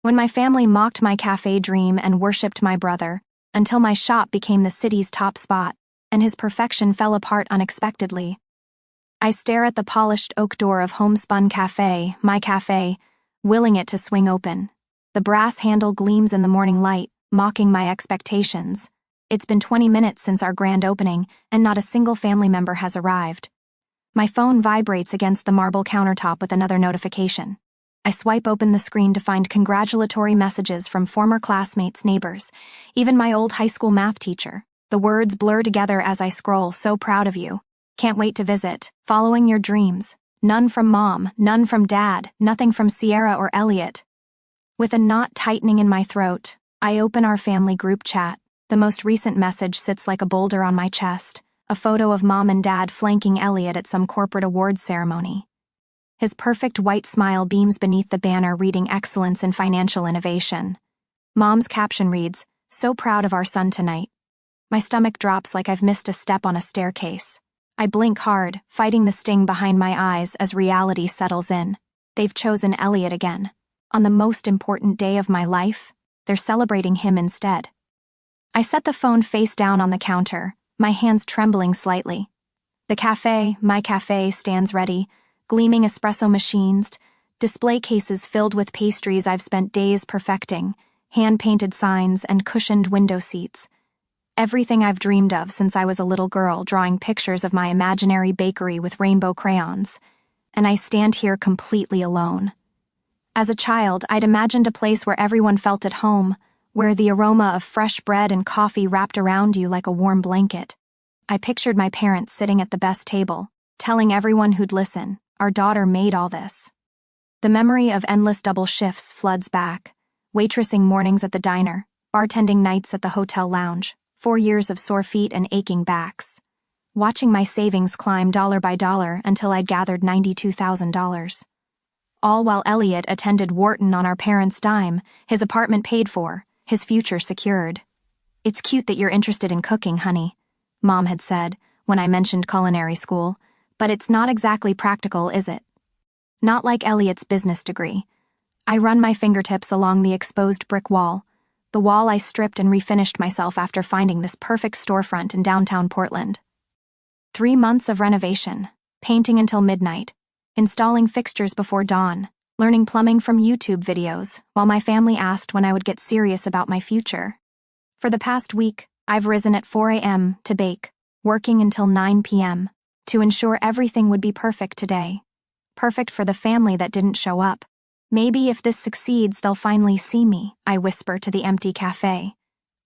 When my family mocked my cafe dream and worshipped my brother, until my shop became the city's top spot, and his perfection fell apart unexpectedly. I stare at the polished oak door of Homespun Café, my cafe, willing it to swing open. The brass handle gleams in the morning light, mocking my expectations. It's been 20 minutes since our grand opening, and not a single family member has arrived. My phone vibrates against the marble countertop with another notification. I swipe open the screen to find congratulatory messages from former classmates, neighbors, even my old high school math teacher. The words blur together as I scroll. So proud of you. Can't wait to visit. Following your dreams. None from Mom, none from Dad, nothing from Sierra or Elliot. With a knot tightening in my throat, I open our family group chat. The most recent message sits like a boulder on my chest, a photo of Mom and Dad flanking Elliot at some corporate awards ceremony. His perfect white smile beams beneath the banner reading Excellence in Financial Innovation. Mom's caption reads, "So proud of our son tonight." My stomach drops like I've missed a step on a staircase. I blink hard, fighting the sting behind my eyes as reality settles in. They've chosen Elliot again. On the most important day of my life, they're celebrating him instead. I set the phone face down on the counter, my hands trembling slightly. The cafe, my cafe, stands ready, gleaming espresso machines, display cases filled with pastries I've spent days perfecting, hand-painted signs, and cushioned window seats. Everything I've dreamed of since I was a little girl, drawing pictures of my imaginary bakery with rainbow crayons. And I stand here completely alone. As a child, I'd imagined a place where everyone felt at home, where the aroma of fresh bread and coffee wrapped around you like a warm blanket. I pictured my parents sitting at the best table, telling everyone who'd listen, "Our daughter made all this." The memory of endless double shifts floods back, waitressing mornings at the diner, bartending nights at the hotel lounge, 4 years of sore feet and aching backs. Watching my savings climb dollar by dollar until I'd gathered $92,000. All while Elliot attended Wharton on our parents' dime, his apartment paid for, his future secured. "It's cute that you're interested in cooking, honey," Mom had said when I mentioned culinary school, "but it's not exactly practical, is it?" Not like Elliot's business degree. I run my fingertips along the exposed brick wall, the wall I stripped and refinished myself after finding this perfect storefront in downtown Portland. 3 months of renovation, painting until midnight, installing fixtures before dawn, learning plumbing from YouTube videos, while my family asked when I would get serious about my future. For the past week, I've risen at 4 a.m. to bake, working until 9 p.m., to ensure everything would be perfect today. Perfect for the family that didn't show up. "Maybe if this succeeds, they'll finally see me," I whisper to the empty cafe.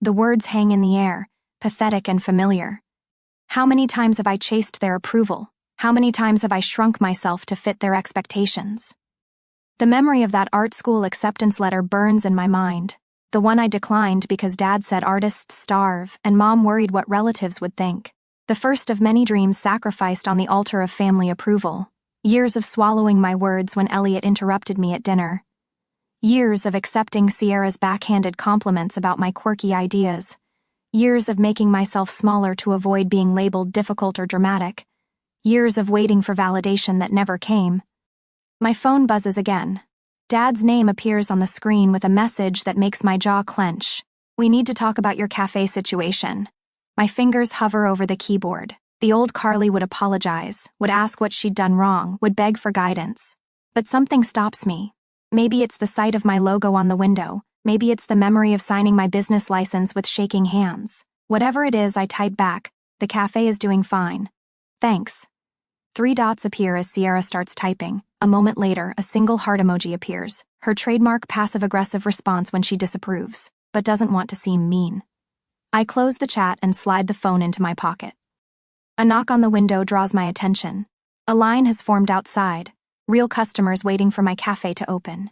The words hang in the air, pathetic and familiar. How many times have I chased their approval? How many times have I shrunk myself to fit their expectations? The memory of that art school acceptance letter burns in my mind. The one I declined because Dad said artists starve and Mom worried what relatives would think. The first of many dreams sacrificed on the altar of family approval. Years of swallowing my words when Elliot interrupted me at dinner. Years of accepting Sierra's backhanded compliments about my quirky ideas. Years of making myself smaller to avoid being labeled difficult or dramatic. Years of waiting for validation that never came. My phone buzzes again. Dad's name appears on the screen with a message that makes my jaw clench. "We need to talk about your cafe situation." My fingers hover over the keyboard. The old Carly would apologize, would ask what she'd done wrong, would beg for guidance. But something stops me. Maybe it's the sight of my logo on the window. Maybe it's the memory of signing my business license with shaking hands. Whatever it is, I type back, "The cafe is doing fine. Thanks." 3 dots appear as Sierra starts typing. A moment later, a single heart emoji appears, her trademark passive-aggressive response when she disapproves, but doesn't want to seem mean. I close the chat and slide the phone into my pocket. A knock on the window draws my attention. A line has formed outside, real customers waiting for my cafe to open.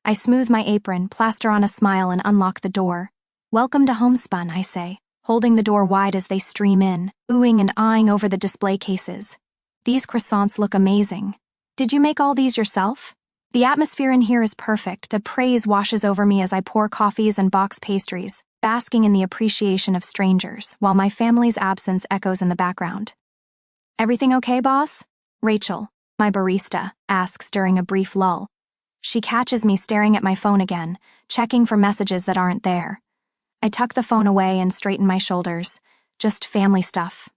I smooth my apron, plaster on a smile, and unlock the door. "Welcome to Homespun," I say, holding the door wide as they stream in, oohing and eyeing over the display cases. "These croissants look amazing. Did you make all these yourself?" The atmosphere in here is perfect. The praise washes over me as I pour coffees and box pastries, basking in the appreciation of strangers, while my family's absence echoes in the background. "Everything okay, boss?" Rachel, my barista, asks during a brief lull. She catches me staring at my phone again, checking for messages that aren't there. I tuck the phone away and straighten my shoulders. Just family stuff.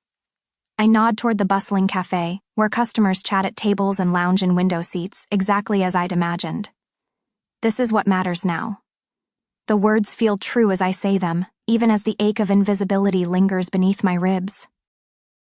I nod toward the bustling cafe, where customers chat at tables and lounge in window seats, exactly as I'd imagined. This is what matters now. The words feel true as I say them, even as the ache of invisibility lingers beneath my ribs.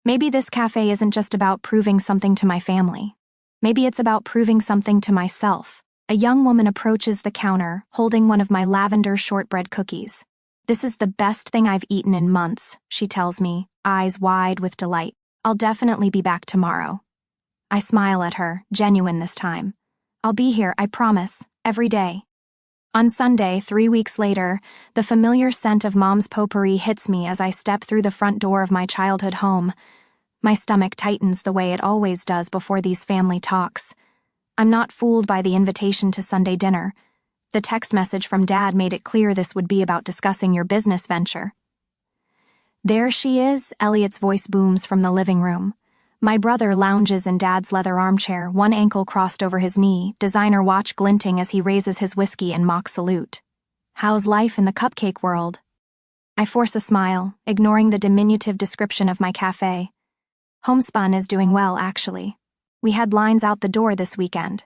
Maybe this cafe isn't just about proving something to my family. Maybe it's about proving something to myself. A young woman approaches the counter, holding one of my lavender shortbread cookies. "This is the best thing I've eaten in months," she tells me, eyes wide with delight. "I'll definitely be back tomorrow." I smile at her, genuine this time. "I'll be here, I promise, every day." On Sunday, 3 weeks later, the familiar scent of Mom's potpourri hits me as I step through the front door of my childhood home. My stomach tightens the way it always does before these family talks. I'm not fooled by the invitation to Sunday dinner. The text message from Dad made it clear this would be about discussing your business venture. "There she is," Elliot's voice booms from the living room. My brother lounges in Dad's leather armchair, one ankle crossed over his knee, designer watch glinting as he raises his whiskey in mock salute. "How's life in the cupcake world?" I force a smile, ignoring the diminutive description of my cafe. "Homespun is doing well, actually. We had lines out the door this weekend."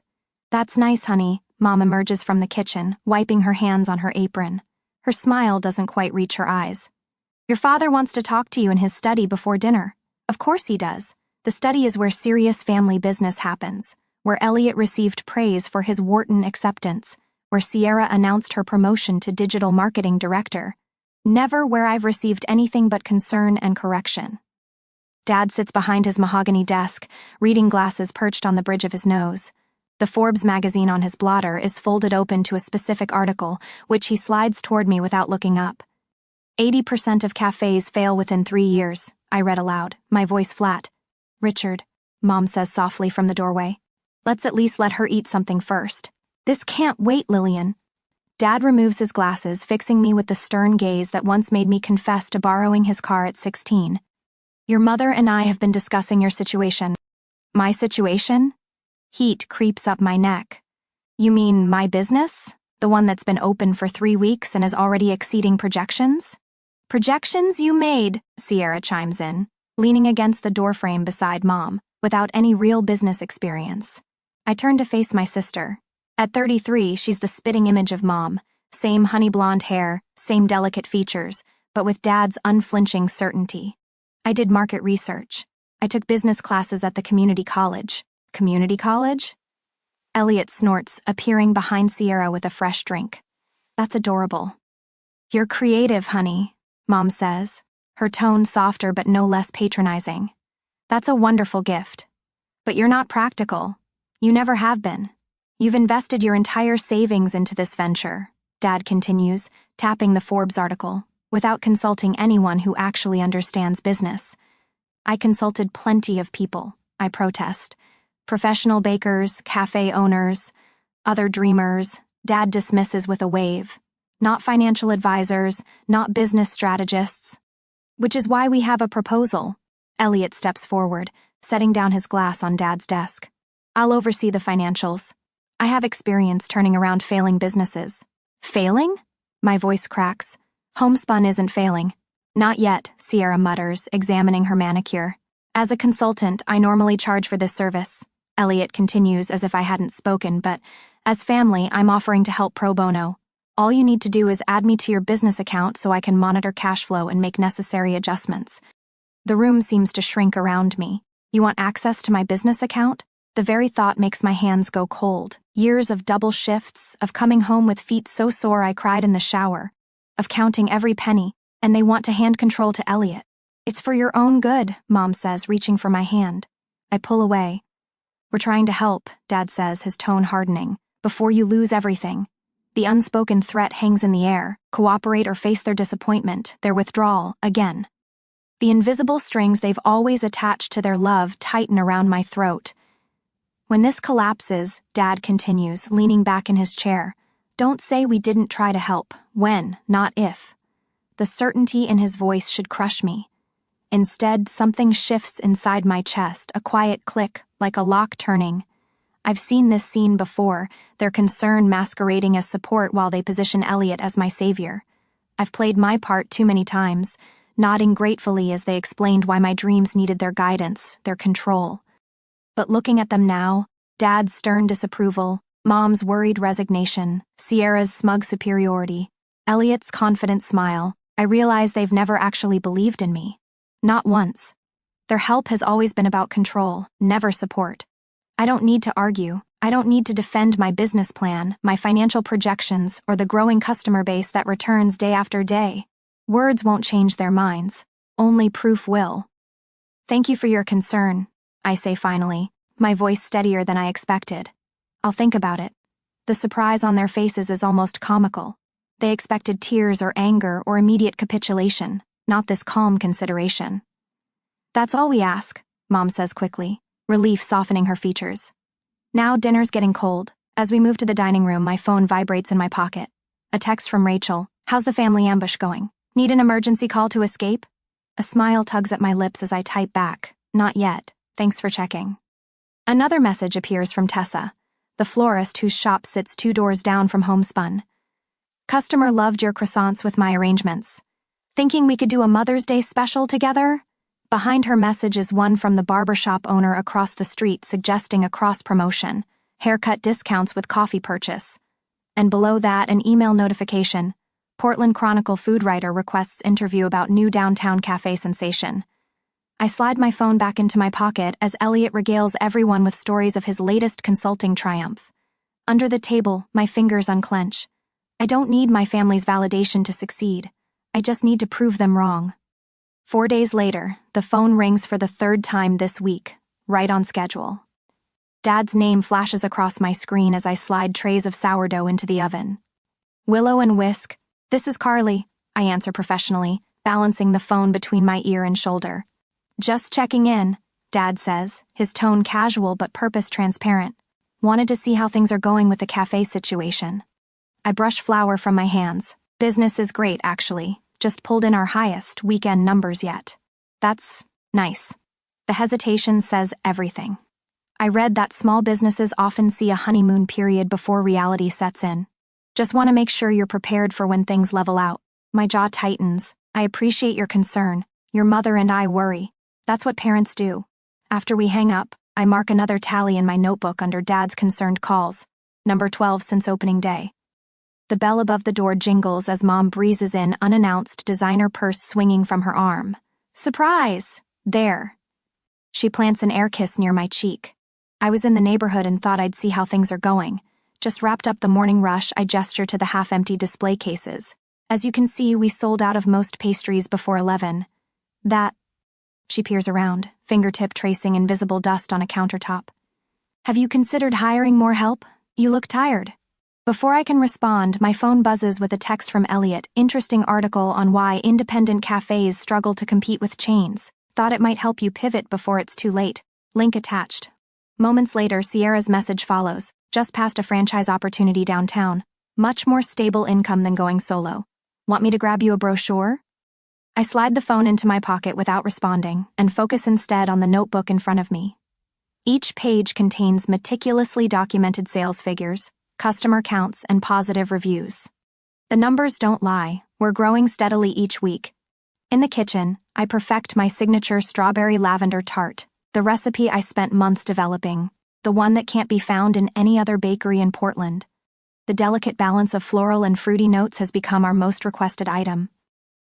"That's nice, honey." Mom emerges from the kitchen, wiping her hands on her apron. Her smile doesn't quite reach her eyes. "Your father wants to talk to you in his study before dinner." "Of course he does. The study is where serious family business happens, where Elliot received praise for his Wharton acceptance, where Sierra announced her promotion to digital marketing director. Never where I've received anything but concern and correction." Dad sits behind his mahogany desk, reading glasses perched on the bridge of his nose. The Forbes magazine on his blotter is folded open to a specific article, which he slides toward me without looking up. 80% of cafes fail within 3 years, I read aloud, my voice flat. "Richard," Mom says softly from the doorway. "Let's at least let her eat something first." "This can't wait, Lillian." Dad removes his glasses, fixing me with the stern gaze that once made me confess to borrowing his car at 16. "Your mother and I have been discussing your situation." "My situation?" Heat creeps up my neck. "You mean my business? The one that's been open for 3 weeks and is already exceeding projections?" "Projections you made," Sierra chimes in, leaning against the doorframe beside Mom, without any real business experience. I turn to face my sister. At 33, she's the spitting image of Mom. Same honey blonde hair, same delicate features, but with Dad's unflinching certainty. I did market research. I took business classes at the community college. Community college? Elliot snorts, appearing behind Sierra with a fresh drink. "That's adorable." "You're creative, honey," Mom says, her tone softer but no less patronizing. "That's a wonderful gift. But you're not practical. You never have been. You've invested your entire savings into this venture," Dad continues, tapping the Forbes article, "without consulting anyone who actually understands business." "I consulted plenty of people," I protest. "Professional bakers, cafe owners, other dreamers," Dad dismisses with a wave. "Not financial advisors, not business strategists." "Which is why we have a proposal." Elliot steps forward, setting down his glass on Dad's desk. "I'll oversee the financials. I have experience turning around failing businesses." "Failing?" My voice cracks. "Homespun isn't failing." "Not yet," Sierra mutters, examining her manicure. "As a consultant, I normally charge for this service." Elliot continues as if I hadn't spoken, "but as family, I'm offering to help pro bono. All you need to do is add me to your business account so I can monitor cash flow and make necessary adjustments." The room seems to shrink around me. "You want access to my business account?" The very thought makes my hands go cold. Years of double shifts, of coming home with feet so sore I cried in the shower, of counting every penny, and they want to hand control to Elliot. "It's for your own good," Mom says, reaching for my hand. I pull away. "We're trying to help," Dad says, his tone hardening, "before you lose everything." The unspoken threat hangs in the air: cooperate or face their disappointment, their withdrawal, again. The invisible strings they've always attached to their love tighten around my throat. "When this collapses," Dad continues, leaning back in his chair, "don't say we didn't try to help. When, not if." The certainty in his voice should crush me. Instead, something shifts inside my chest, a quiet click, like a lock turning. I've seen this scene before, their concern masquerading as support while they position Elliot as my savior. I've played my part too many times, nodding gratefully as they explained why my dreams needed their guidance, their control. But looking at them now, Dad's stern disapproval, Mom's worried resignation, Sierra's smug superiority, Elliot's confident smile, I realize they've never actually believed in me. Not once. Their help has always been about control, never support. I don't need to argue. I don't need to defend my business plan, my financial projections, or the growing customer base that returns day after day. Words won't change their minds. Only proof will. Thank you for your concern, I say finally, my voice steadier than I expected. I'll think about it. The surprise on their faces is almost comical. They expected tears or anger or immediate capitulation, not this calm consideration. That's all we ask, Mom says quickly, relief softening her features. Now dinner's getting cold. As we move to the dining room, my phone vibrates in my pocket. A text from Rachel. How's the family ambush going? Need an emergency call to escape? A smile tugs at my lips as I type back. Not yet. Thanks for checking. Another message appears from Tessa, the florist whose shop sits 2 doors down from Homespun. Customer loved your croissants with my arrangements. Thinking we could do a Mother's Day special together? Behind her message is one from the barbershop owner across the street suggesting a cross-promotion, haircut discounts with coffee purchase. And below that, an email notification. Portland Chronicle food writer requests interview about new downtown cafe sensation. I slide my phone back into my pocket as Elliot regales everyone with stories of his latest consulting triumph. Under the table, my fingers unclench. I don't need my family's validation to succeed. I just need to prove them wrong. 4 days later, the phone rings for the 3rd time this week, right on schedule. Dad's name flashes across my screen as I slide trays of sourdough into the oven. Willow and Whisk, this is Carly, I answer professionally, balancing the phone between my ear and shoulder. Just checking in, Dad says, his tone casual but purpose transparent. Wanted to see how things are going with the cafe situation. I brush flour from my hands. Business is great, actually. Just pulled in our highest weekend numbers yet. That's nice. The hesitation says everything. I read that small businesses often see a honeymoon period before reality sets in. Just want to make sure you're prepared for when things level out. My jaw tightens. I appreciate your concern. Your mother and I worry. That's what parents do. After we hang up, I mark another tally in my notebook under Dad's concerned calls. Number 12 since opening day. The bell above the door jingles as Mom breezes in unannounced, designer purse swinging from her arm. Surprise! There. She plants an air kiss near my cheek. I was in the neighborhood and thought I'd see how things are going. Just wrapped up the morning rush, I gesture to the half-empty display cases. As you can see, we sold out of most pastries before 11. She peers around, fingertip tracing invisible dust on a countertop. Have you considered hiring more help? You look tired. Before I can respond, my phone buzzes with a text from Elliot, interesting article on why independent cafes struggle to compete with chains. Thought it might help you pivot before it's too late. Link attached. Moments later, Sierra's message follows, just past a franchise opportunity downtown. Much more stable income than going solo. Want me to grab you a brochure? I slide the phone into my pocket without responding and focus instead on the notebook in front of me. Each page contains meticulously documented sales figures, customer counts, and positive reviews. The numbers don't lie. We're growing steadily each week. In the kitchen, I perfect my signature strawberry lavender tart, the recipe I spent months developing, the one that can't be found in any other bakery in Portland. The delicate balance of floral and fruity notes has become our most requested item.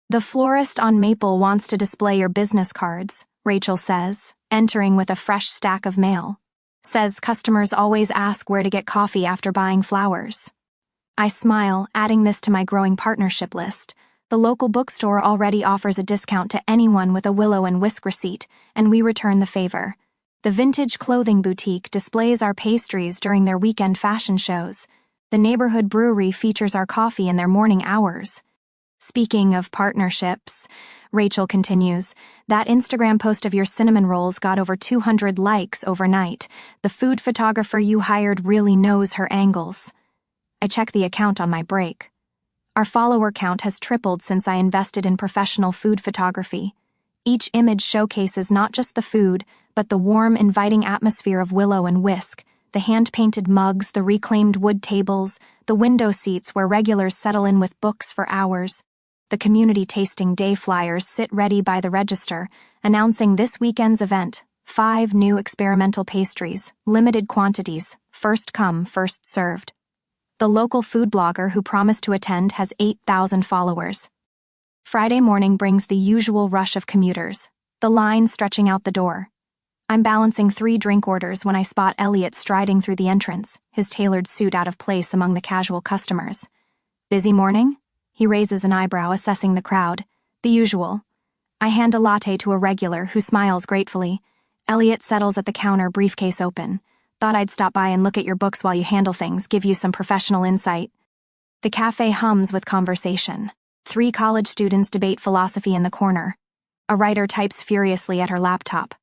The florist on Maple wants to display your business cards, Rachel says, entering with a fresh stack of mail. Says customers always ask where to get coffee after buying flowers. I smile, adding this to my growing partnership list. The local bookstore already offers a discount to anyone with a Willow and Whisk receipt, and we return the favor. The vintage clothing boutique displays our pastries during their weekend fashion shows. The neighborhood brewery features our coffee in their morning hours. Speaking of partnerships, Rachel continues, that Instagram post of your cinnamon rolls got over 200 likes overnight. The food photographer you hired really knows her angles. I check the account on my break. Our follower count has tripled since I invested in professional food photography. Each image showcases not just the food, but the warm, inviting atmosphere of Willow and Whisk, The hand-painted mugs, the reclaimed wood tables, the window seats where regulars settle in with books for hours. The community tasting day flyers sit ready by the register, announcing this weekend's event: 5 new experimental pastries, limited quantities, first come, first served. The local food blogger who promised to attend has 8,000 followers. Friday morning brings the usual rush of commuters, the line stretching out the door. I'm balancing 3 drink orders when I spot Elliot striding through the entrance, his tailored suit out of place among the casual customers. Busy morning? He raises an eyebrow, assessing the crowd. The usual. I hand a latte to a regular who smiles gratefully. Elliot settles at the counter, briefcase open. Thought I'd stop by and look at your books while you handle things, give you some professional insight. The cafe hums with conversation. 3 college students debate philosophy in the corner. A writer types furiously at her laptop.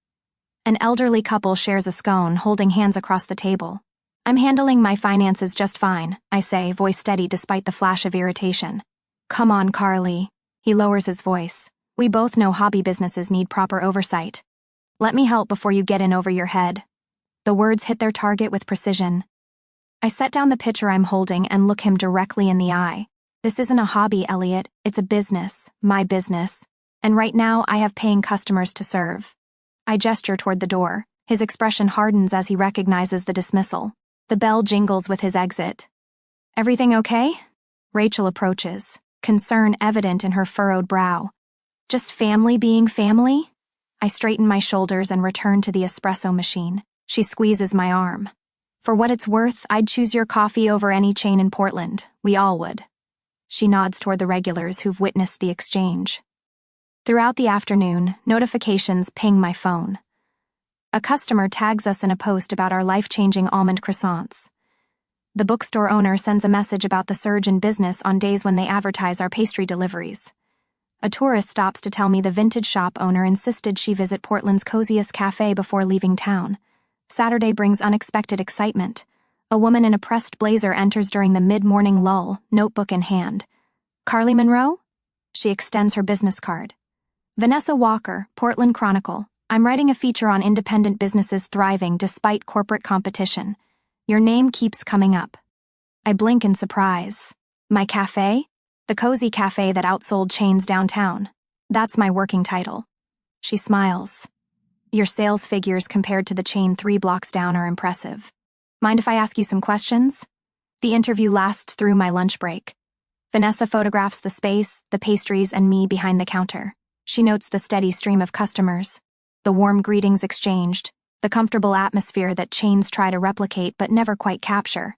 An elderly couple shares a scone, holding hands across the table. I'm handling my finances just fine, I say, voice steady despite the flash of irritation. Come on, Carly. He lowers his voice. We both know hobby businesses need proper oversight. Let me help before you get in over your head. The words hit their target with precision. I set down the pitcher I'm holding and look him directly in the eye. This isn't a hobby, Elliot. It's a business, my business. And right now I have paying customers to serve. I gesture toward the door. His expression hardens as he recognizes the dismissal. The bell jingles with his exit. Everything okay? Rachel approaches, concern evident in her furrowed brow. Just family being family? I straighten my shoulders and return to the espresso machine. She squeezes my arm. For what it's worth, I'd choose your coffee over any chain in Portland. We all would. She nods toward the regulars who've witnessed the exchange. Throughout the afternoon, notifications ping my phone. A customer tags us in a post about our life-changing almond croissants. The bookstore owner sends a message about the surge in business on days when they advertise our pastry deliveries. A tourist stops to tell me the vintage shop owner insisted she visit Portland's coziest cafe before leaving town. Saturday brings unexpected excitement. A woman in a pressed blazer enters during the mid-morning lull, notebook in hand. Carly Monroe? She extends her business card. Vanessa Walker, Portland Chronicle. I'm writing a feature on independent businesses thriving despite corporate competition. Your name keeps coming up. I blink in surprise. My cafe? The cozy cafe that outsold chains downtown. That's my working title. She smiles. Your sales figures compared to the chain 3 blocks down are impressive. Mind if I ask you some questions? The interview lasts through my lunch break. Vanessa photographs the space, the pastries, and me behind the counter. She notes the steady stream of customers, the warm greetings exchanged, the comfortable atmosphere that chains try to replicate but never quite capture.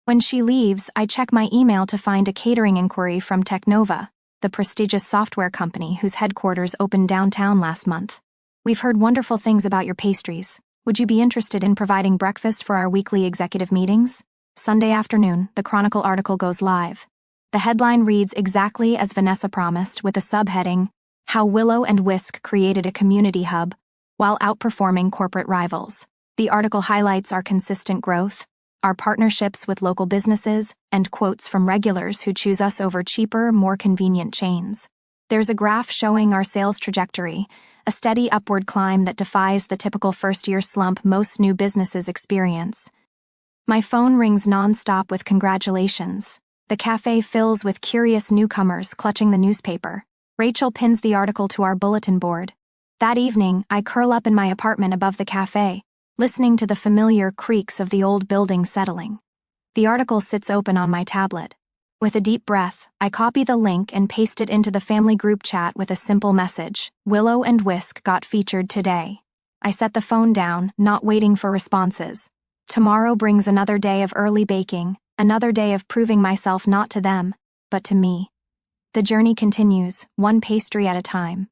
When she leaves, I check my email to find a catering inquiry from Technova, the prestigious software company whose headquarters opened downtown last month. We've heard wonderful things about your pastries. Would you be interested in providing breakfast for our weekly executive meetings? Sunday afternoon, the Chronicle article goes live. The headline reads exactly as Vanessa promised, with a subheading, How Willow and Whisk Created a Community Hub While Outperforming Corporate Rivals. The article highlights our consistent growth, our partnerships with local businesses, and quotes from regulars who choose us over cheaper, more convenient chains. There's a graph showing our sales trajectory, a steady upward climb that defies the typical first-year slump most new businesses experience. My phone rings non-stop with congratulations. The cafe fills with curious newcomers clutching the newspaper. Rachel pins the article to our bulletin board. That evening, I curl up in my apartment above the cafe, listening to the familiar creaks of the old building settling. The article sits open on my tablet. With a deep breath, I copy the link and paste it into the family group chat with a simple message. Willow and Whisk got featured today. I set the phone down, not waiting for responses. Tomorrow brings another day of early baking, another day of proving myself not to them, but to me. The journey continues, one pastry at a time.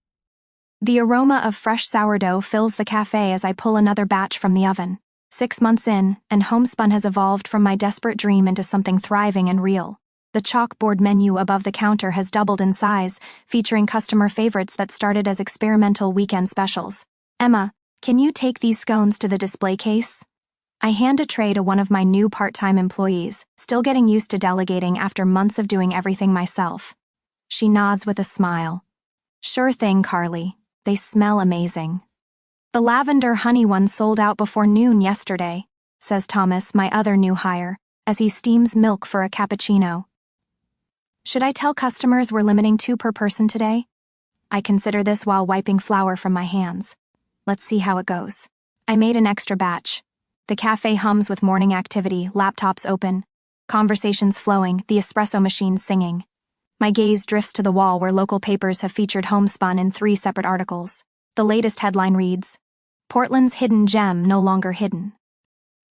The aroma of fresh sourdough fills the cafe as I pull another batch from the oven. 6 months in, and homespun has evolved from my desperate dream into something thriving and real. The chalkboard menu above the counter has doubled in size, featuring customer favorites that started as experimental weekend specials. Emma, can you take these scones to the display case? I hand a tray to one of my new part-time employees, still getting used to delegating after months of doing everything myself. She nods with a smile. Sure thing, Carly. They smell amazing. The lavender honey one sold out before noon yesterday. says Thomas, my other new hire, as he steams milk for a cappuccino. Should I tell customers we're limiting 2 per person today? I consider this while wiping flour from my hands. Let's see how it goes. I made an extra batch. The cafe hums with morning activity, laptops open, conversations flowing, the espresso machine singing. My gaze drifts to the wall where local papers have featured homespun in 3 separate articles. The latest headline reads, "Portland's hidden gem no longer hidden."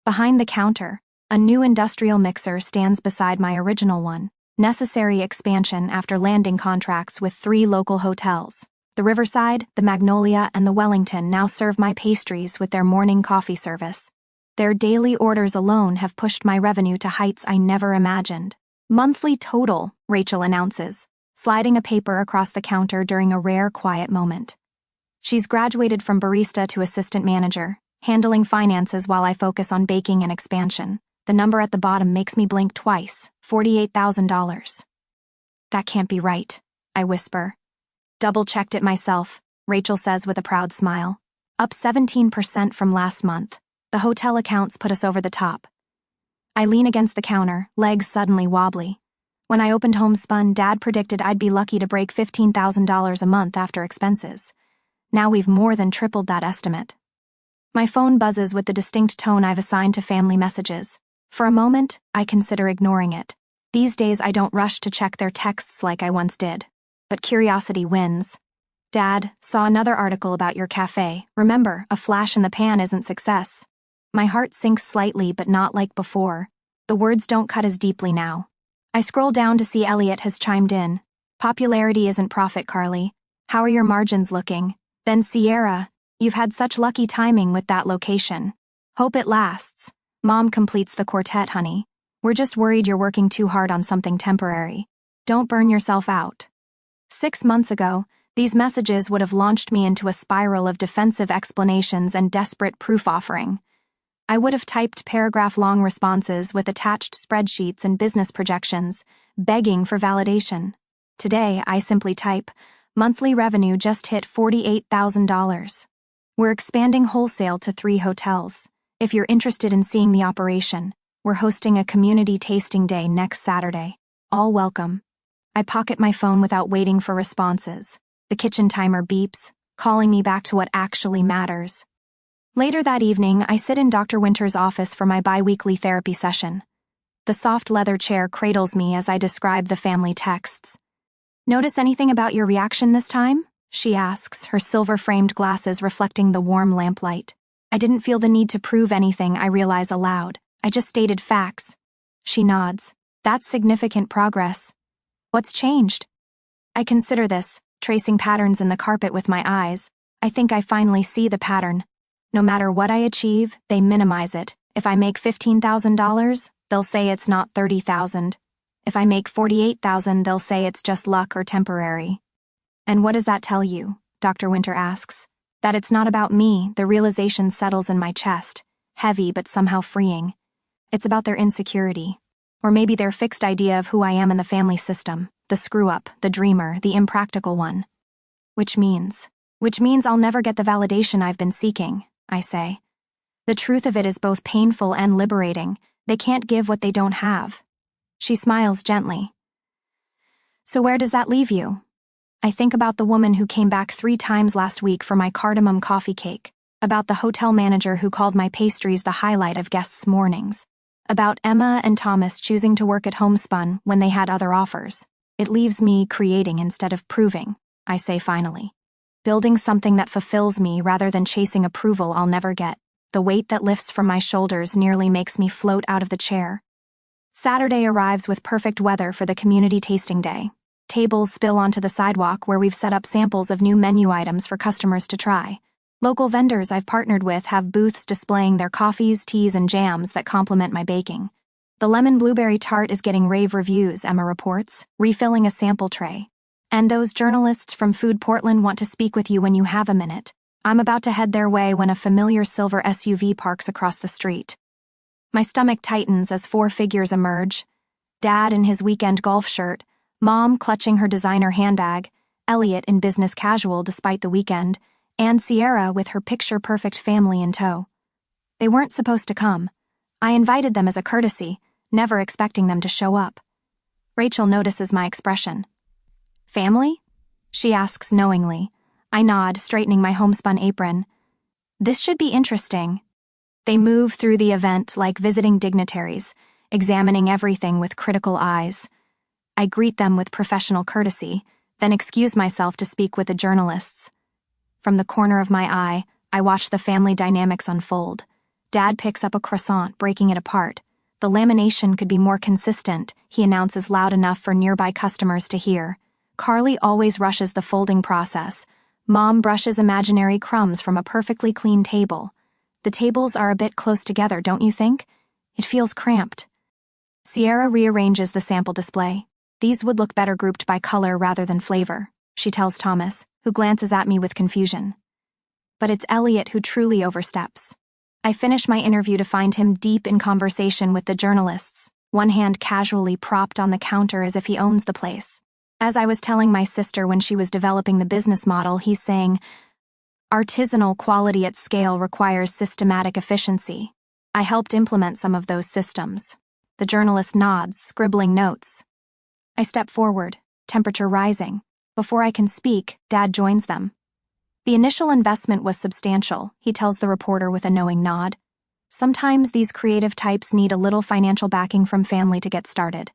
Behind the counter, a new industrial mixer stands beside my original one, necessary expansion after landing contracts with 3 local hotels. The Riverside, the Magnolia, and the Wellington now serve my pastries with their morning coffee service. Their daily orders alone have pushed my revenue to heights I never imagined. Monthly total, Rachel announces, sliding a paper across the counter during a rare quiet moment. She's graduated from barista to assistant manager, handling finances while I focus on baking and expansion. The number at the bottom makes me blink twice, $48,000. That can't be right, I whisper. Double-checked it myself, Rachel says with a proud smile. Up 17% from last month. The hotel accounts put us over the top. I lean against the counter, legs suddenly wobbly. When I opened Homespun, Dad predicted I'd be lucky to break $15,000 a month after expenses. Now we've more than tripled that estimate. My phone buzzes with the distinct tone I've assigned to family messages. For a moment, I consider ignoring it. These days I don't rush to check their texts like I once did. But curiosity wins. Dad, saw another article about your cafe. Remember, a flash in the pan isn't success. My heart sinks slightly but not like before. The words don't cut as deeply now. I scroll down to see Elliot has chimed in. Popularity isn't profit, Carly. How are your margins looking? Then Sierra, you've had such lucky timing with that location. Hope it lasts. Mom completes the quartet, honey. We're just worried you're working too hard on something temporary. Don't burn yourself out. 6 months ago, these messages would have launched me into a spiral of defensive explanations and desperate proof offering. I would have typed paragraph-long responses with attached spreadsheets and business projections, begging for validation. Today, I simply type, monthly revenue just hit $48,000. We're expanding wholesale to 3 hotels. If you're interested in seeing the operation, we're hosting a community tasting day next Saturday. All welcome. I pocket my phone without waiting for responses. The kitchen timer beeps, calling me back to what actually matters. Later that evening, I sit in Dr. Winter's office for my bi-weekly therapy session. The soft leather chair cradles me as I describe the family texts. Notice anything about your reaction this time? She asks, her silver-framed glasses reflecting the warm lamplight. I didn't feel the need to prove anything, I realize aloud. I just stated facts. She nods. That's significant progress. What's changed? I consider this, tracing patterns in the carpet with my eyes. I think I finally see the pattern. No matter what I achieve, they minimize it. If I make $15,000, they'll say it's not $30,000. If I make $48,000, they'll say it's just luck or temporary. And what does that tell you? Dr. Winter asks. That it's not about me. The realization settles in my chest, heavy but somehow freeing. It's about their insecurity. Or maybe their fixed idea of who I am in the family system, the screw-up, the dreamer, the impractical one. Which means I'll never get the validation I've been seeking, I say. The truth of it is both painful and liberating. They can't give what they don't have. She smiles gently. So where does that leave you? I think about the woman who came back 3 times last week for my cardamom coffee cake, about the hotel manager who called my pastries the highlight of guests' mornings, about Emma and Thomas choosing to work at Homespun when they had other offers. It leaves me creating instead of proving, I say finally. Building something that fulfills me rather than chasing approval I'll never get. The weight that lifts from my shoulders nearly makes me float out of the chair. Saturday arrives with perfect weather for the community tasting day. Tables spill onto the sidewalk where we've set up samples of new menu items for customers to try. Local vendors I've partnered with have booths displaying their coffees, teas, and jams that complement my baking. The lemon blueberry tart is getting rave reviews, Emma reports, refilling a sample tray. And those journalists from Food Portland want to speak with you when you have a minute. I'm about to head their way when a familiar silver SUV parks across the street. My stomach tightens as 4 figures emerge. Dad in his weekend golf shirt, Mom clutching her designer handbag, Elliot in business casual despite the weekend, and Sierra with her picture-perfect family in tow. They weren't supposed to come, I invited them as a courtesy, never expecting them to show up. Rachel notices my expression. Family? She asks knowingly. I nod, straightening my homespun apron. This should be interesting. They move through the event like visiting dignitaries, examining everything with critical eyes. I greet them with professional courtesy, then excuse myself to speak with the journalists. From the corner of my eye, I watch the family dynamics unfold. Dad picks up a croissant, breaking it apart. The lamination could be more consistent, he announces loud enough for nearby customers to hear. Carly always rushes the folding process. Mom brushes imaginary crumbs from a perfectly clean table. The tables are a bit close together, don't you think? It feels cramped. Sierra rearranges the sample display. These would look better grouped by color rather than flavor, she tells Thomas, who glances at me with confusion. But it's Elliot who truly oversteps. I finish my interview to find him deep in conversation with the journalists, one hand casually propped on the counter as if he owns the place. As I was telling my sister when she was developing the business model, he's saying, artisanal quality at scale requires systematic efficiency. I helped implement some of those systems. The journalist nods, scribbling notes. I step forward, temperature rising. Before I can speak, Dad joins them. The initial investment was substantial, he tells the reporter with a knowing nod. Sometimes these creative types need a little financial backing from family to get started.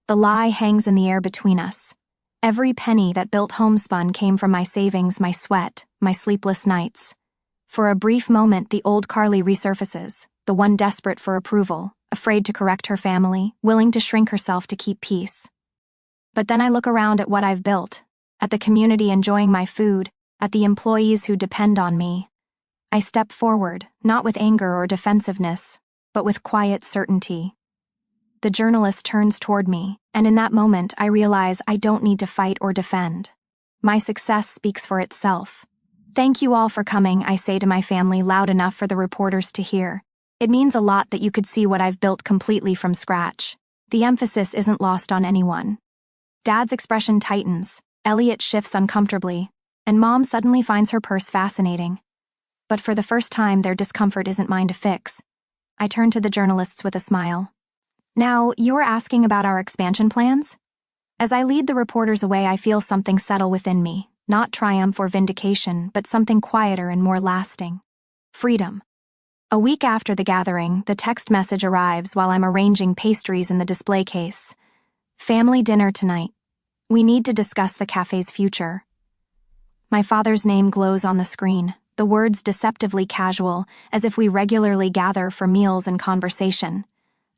The lie hangs in the air between us. Every penny that built Homespun came from my savings, my sweat, my sleepless nights. For a brief moment, the old Carly resurfaces, the one desperate for approval, afraid to correct her family, willing to shrink herself to keep peace. But then I look around at what I've built, at the community enjoying my food, at the employees who depend on me. I step forward, not with anger or defensiveness, but with quiet certainty. The journalist turns toward me, and in that moment I realize I don't need to fight or defend. My success speaks for itself. Thank you all for coming, I say to my family loud enough for the reporters to hear. It means a lot that you could see what I've built completely from scratch. The emphasis isn't lost on anyone. Dad's expression tightens, Elliot shifts uncomfortably, and Mom suddenly finds her purse fascinating. But for the first time, their discomfort isn't mine to fix. I turn to the journalists with a smile. Now, you're asking about our expansion plans? As I lead the reporters away, I feel something settle within me, not triumph or vindication, but something quieter and more lasting. Freedom. A week after the gathering, the text message arrives while I'm arranging pastries in the display case. Family dinner tonight. We need to discuss the cafe's future. My father's name glows on the screen, the words deceptively casual, as if we regularly gather for meals and conversation.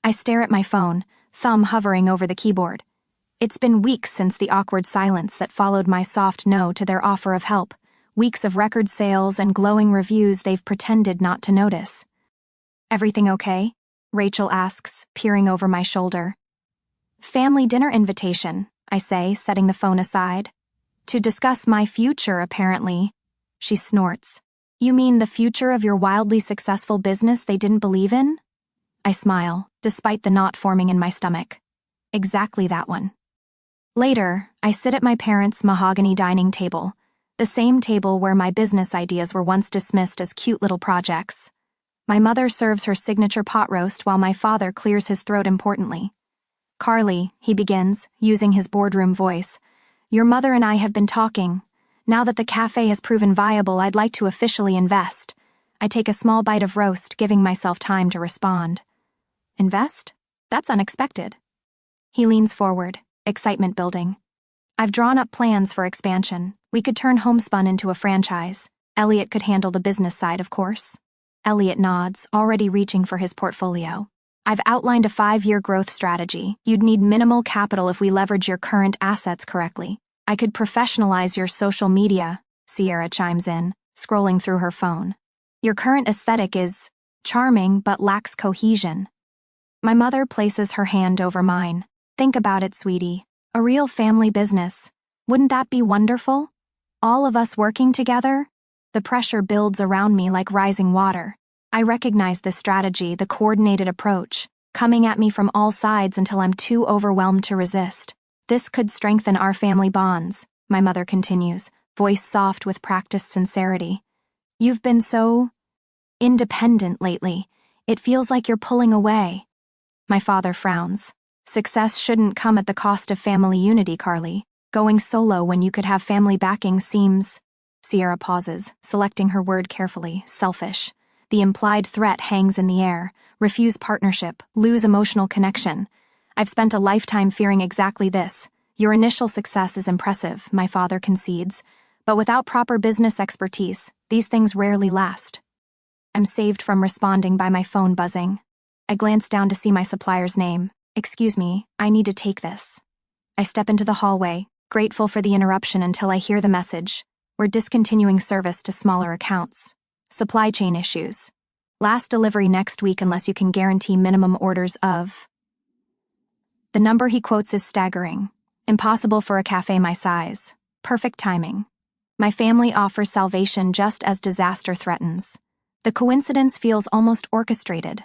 I stare at my phone, thumb hovering over the keyboard. It's been weeks since the awkward silence that followed my soft no to their offer of help, weeks of record sales and glowing reviews they've pretended not to notice. Everything okay? Rachel asks, peering over my shoulder. Family dinner invitation, I say, setting the phone aside. To discuss my future, apparently. She snorts. You mean the future of your wildly successful business they didn't believe in? I smile, despite the knot forming in my stomach. Exactly that one. Later, I sit at my parents' mahogany dining table, the same table where my business ideas were once dismissed as cute little projects. My mother serves her signature pot roast while my father clears his throat importantly. Carly, he begins, using his boardroom voice, your mother and I have been talking. Now that the cafe has proven viable, I'd like to officially invest. I take a small bite of roast, giving myself time to respond. Invest? That's unexpected. He leans forward, excitement building. I've drawn up plans for expansion. We could turn Homespun into a franchise. Elliot could handle the business side, of course. Elliot nods, already reaching for his portfolio. I've outlined a 5-year growth strategy. You'd need minimal capital if we leverage your current assets correctly. I could professionalize your social media, Sierra chimes in, scrolling through her phone. Your current aesthetic is charming but lacks cohesion. My mother places her hand over mine. Think about it, sweetie. A real family business. Wouldn't that be wonderful? All of us working together? The pressure builds around me like rising water. I recognize this strategy, the coordinated approach, coming at me from all sides until I'm too overwhelmed to resist. This could strengthen our family bonds, my mother continues, voice soft with practiced sincerity. You've been so independent lately. It feels like you're pulling away. My father frowns. Success shouldn't come at the cost of family unity, Carly. Going solo when you could have family backing seems... Sierra pauses, selecting her word carefully. Selfish. The implied threat hangs in the air. Refuse partnership, lose emotional connection. I've spent a lifetime fearing exactly this. Your initial success is impressive, my father concedes, but without proper business expertise, these things rarely last. I'm saved from responding by my phone buzzing. I glance down to see my supplier's name. Excuse me, I need to take this. I step into the hallway, grateful for the interruption until I hear the message. We're discontinuing service to smaller accounts. Supply chain issues. Last delivery next week unless you can guarantee minimum orders of... The number he quotes is staggering. Impossible for a cafe my size. Perfect timing. My family offers salvation just as disaster threatens. The coincidence feels almost orchestrated.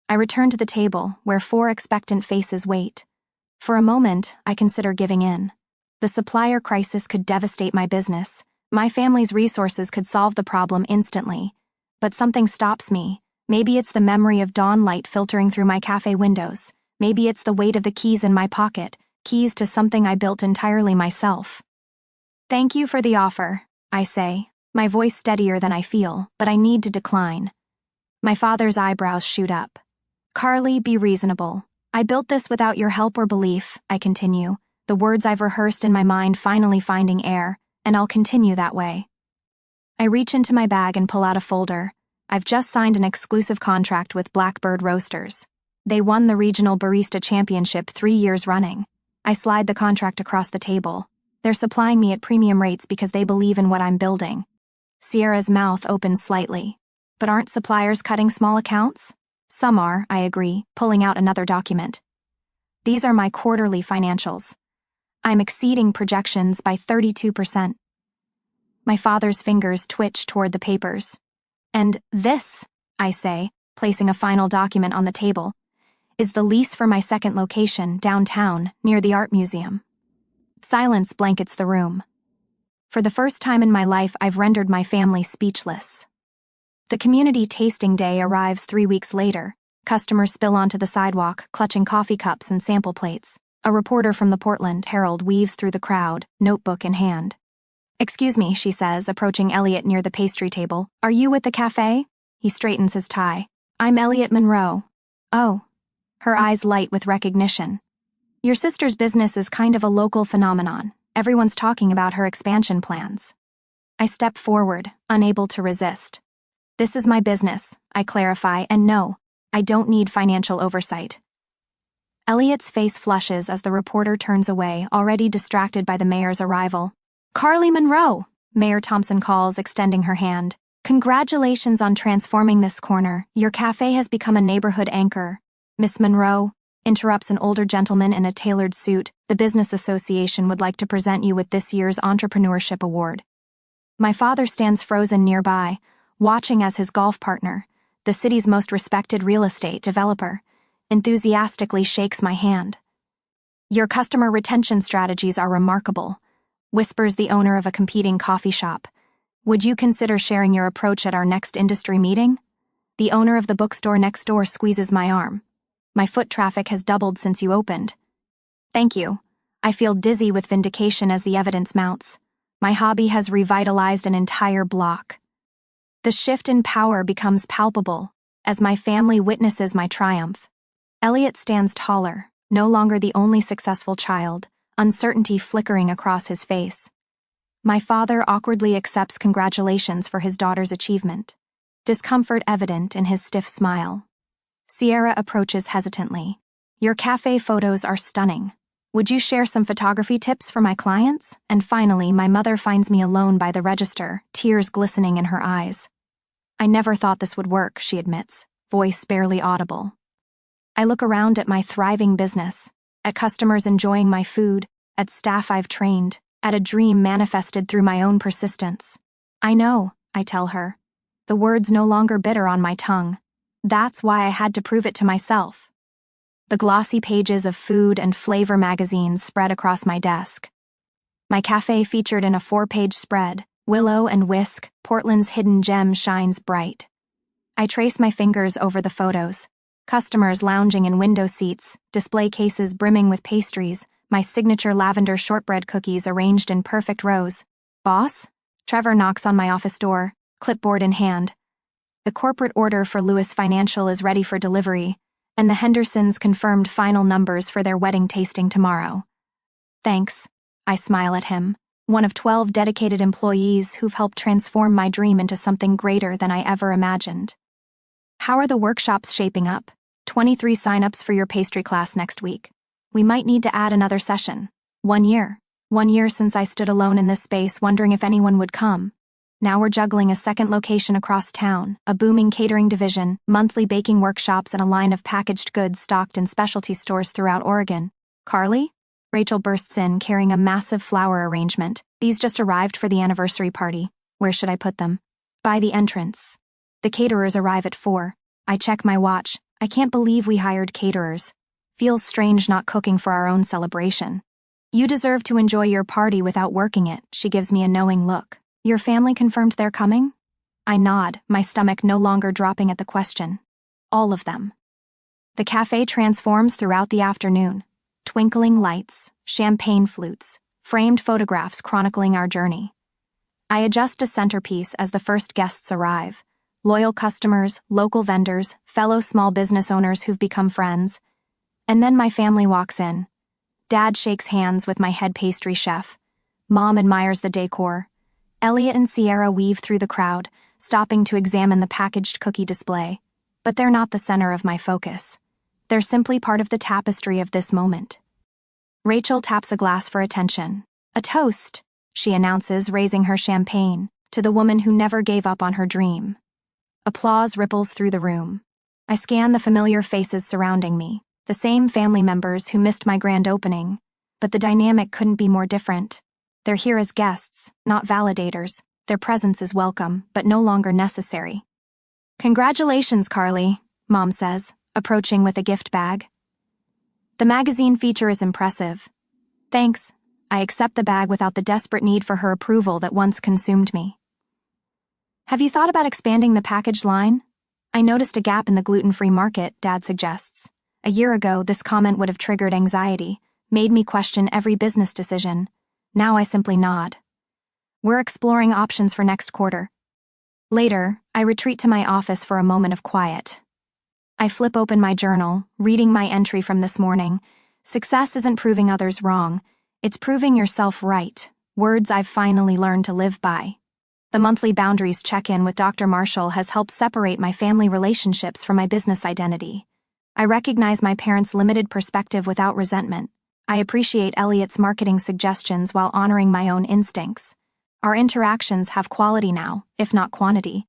I return to the table, where 4 expectant faces wait. For a moment, I consider giving in. The supplier crisis could devastate my business. My family's resources could solve the problem instantly. But something stops me. Maybe it's the memory of dawn light filtering through my cafe windows. Maybe it's the weight of the keys in my pocket, keys to something I built entirely myself. Thank you for the offer, I say, my voice steadier than I feel, but I need to decline. My father's eyebrows shoot up. Carly, be reasonable. I built this without your help or belief, I continue, the words I've rehearsed in my mind finally finding air, and I'll continue that way. I reach into my bag and pull out a folder. I've just signed an exclusive contract with Blackbird Roasters. They won the Regional Barista Championship 3 years running. I slide the contract across the table. They're supplying me at premium rates because they believe in what I'm building. Sierra's mouth opens slightly. But aren't suppliers cutting small accounts? Some are, I agree, pulling out another document. These are my quarterly financials. I'm exceeding projections by 32%. My father's fingers twitch toward the papers. And this, I say, placing a final document on the table, is the lease for my second location, downtown, near the art museum. Silence blankets the room. For the first time in my life, I've rendered my family speechless. The community tasting day arrives 3 weeks later. Customers spill onto the sidewalk, clutching coffee cups and sample plates. A reporter from the Portland Herald weaves through the crowd, notebook in hand. Excuse me, she says, approaching Elliot near the pastry table. Are you with the cafe? He straightens his tie. I'm Elliot Monroe. Oh. Her eyes light with recognition. Your sister's business is kind of a local phenomenon. Everyone's talking about her expansion plans. I step forward, unable to resist. This is my business, I clarify, and no, I don't need financial oversight. Elliot's face flushes as the reporter turns away, already distracted by the mayor's arrival. Carly Monroe, Mayor Thompson calls, extending her hand. Congratulations on transforming this corner. Your cafe has become a neighborhood anchor. Miss Monroe, interrupts an older gentleman in a tailored suit, the business association would like to present you with this year's entrepreneurship award. My father stands frozen nearby, watching as his golf partner, the city's most respected real estate developer, enthusiastically shakes my hand. Your customer retention strategies are remarkable, whispers the owner of a competing coffee shop. Would you consider sharing your approach at our next industry meeting? The owner of the bookstore next door squeezes my arm. My foot traffic has doubled since you opened. Thank you. I feel dizzy with vindication as the evidence mounts. My hobby has revitalized an entire block. The shift in power becomes palpable as my family witnesses my triumph. Elliot stands taller, no longer the only successful child, uncertainty flickering across his face. My father awkwardly accepts congratulations for his daughter's achievement, discomfort evident in his stiff smile. Sierra approaches hesitantly. Your cafe photos are stunning. Would you share some photography tips for my clients? And finally, my mother finds me alone by the register, tears glistening in her eyes. I never thought this would work, she admits, voice barely audible. I look around at my thriving business, at customers enjoying my food, at staff I've trained, at a dream manifested through my own persistence. I know, I tell her. The words no longer bitter on my tongue. That's why I had to prove it to myself. The glossy pages of food and flavor magazines spread across my desk. My cafe featured in a 4-page spread, Willow and Whisk, Portland's hidden gem shines bright. I trace my fingers over the photos. Customers lounging in window seats, display cases brimming with pastries, my signature lavender shortbread cookies arranged in perfect rows. Boss? Trevor knocks on my office door, clipboard in hand. The corporate order for Lewis Financial is ready for delivery, and the Hendersons confirmed final numbers for their wedding tasting tomorrow. Thanks. I smile at him, one of 12 dedicated employees who've helped transform my dream into something greater than I ever imagined. How are the workshops shaping up? 23 sign-ups for your pastry class next week. We might need to add another session. 1 year. 1 year since I stood alone in this space wondering if anyone would come. Now we're juggling a second location across town, a booming catering division, monthly baking workshops, and a line of packaged goods stocked in specialty stores throughout Oregon. Carly? Rachel bursts in carrying a massive flower arrangement. These just arrived for the anniversary party. Where should I put them? By the entrance. The caterers arrive at 4. I check my watch. I can't believe we hired caterers. Feels strange not cooking for our own celebration. You deserve to enjoy your party without working it, she gives me a knowing look. Your family confirmed they're coming? I nod, my stomach no longer dropping at the question. All of them. The cafe transforms throughout the afternoon. Twinkling lights, champagne flutes, framed photographs chronicling our journey. I adjust a centerpiece as the first guests arrive. Loyal customers, local vendors, fellow small business owners who've become friends. And then my family walks in. Dad shakes hands with my head pastry chef. Mom admires the decor. Elliot and Sierra weave through the crowd, stopping to examine the packaged cookie display. But they're not the center of my focus. They're simply part of the tapestry of this moment. Rachel taps a glass for attention. A toast, she announces, raising her champagne, to the woman who never gave up on her dream. Applause ripples through the room. I scan the familiar faces surrounding me, the same family members who missed my grand opening, but the dynamic couldn't be more different. They're here as guests, not validators. Their presence is welcome, but no longer necessary. Congratulations, Carly, Mom says, approaching with a gift bag. The magazine feature is impressive. Thanks. I accept the bag without the desperate need for her approval that once consumed me. Have you thought about expanding the package line? I noticed a gap in the gluten-free market, Dad suggests. A year ago, this comment would have triggered anxiety, made me question every business decision. Now I simply nod. We're exploring options for next quarter. Later, I retreat to my office for a moment of quiet. I flip open my journal, reading my entry from this morning. Success isn't proving others wrong. It's proving yourself right. Words I've finally learned to live by. The monthly boundaries check-in with Dr. Marshall has helped separate my family relationships from my business identity. I recognize my parents' limited perspective without resentment. I appreciate Elliot's marketing suggestions while honoring my own instincts. Our interactions have quality now, if not quantity.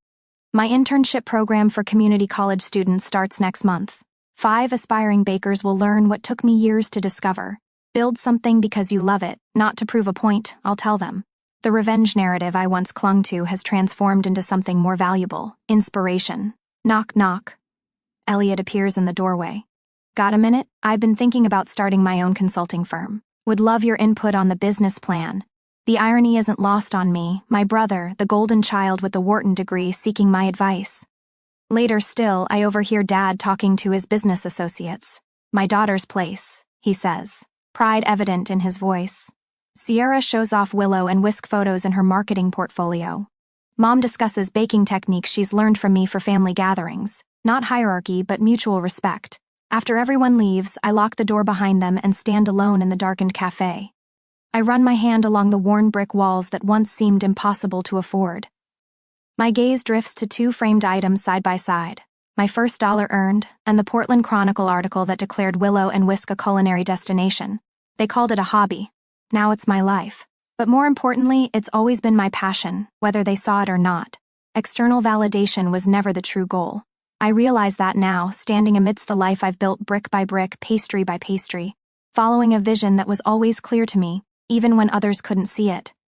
My internship program for community college students starts next month. 5 aspiring bakers will learn what took me years to discover. Build something because you love it, not to prove a point, I'll tell them. The revenge narrative I once clung to has transformed into something more valuable, inspiration. Knock, knock. Elliot appears in the doorway. Got a minute? I've been thinking about starting my own consulting firm. Would love your input on the business plan. The irony isn't lost on me, my brother, the golden child with the Wharton degree, seeking my advice. Later still, I overhear Dad talking to his business associates. My daughter's place, he says, pride evident in his voice. Sierra shows off willow and whisk photos in her marketing portfolio. Mom discusses baking techniques she's learned from me for family gatherings. Not hierarchy, but mutual respect. After everyone leaves, I lock the door behind them and stand alone in the darkened cafe. I run my hand along the worn brick walls that once seemed impossible to afford. My gaze drifts to 2 framed items side by side. My first dollar earned, and the Portland Chronicle article that declared Willow and Whisk a culinary destination. They called it a hobby. Now it's my life. But more importantly, it's always been my passion, whether they saw it or not. External validation was never the true goal. I realize that now, standing amidst the life I've built brick by brick, pastry by pastry, following a vision that was always clear to me, even when others couldn't see it.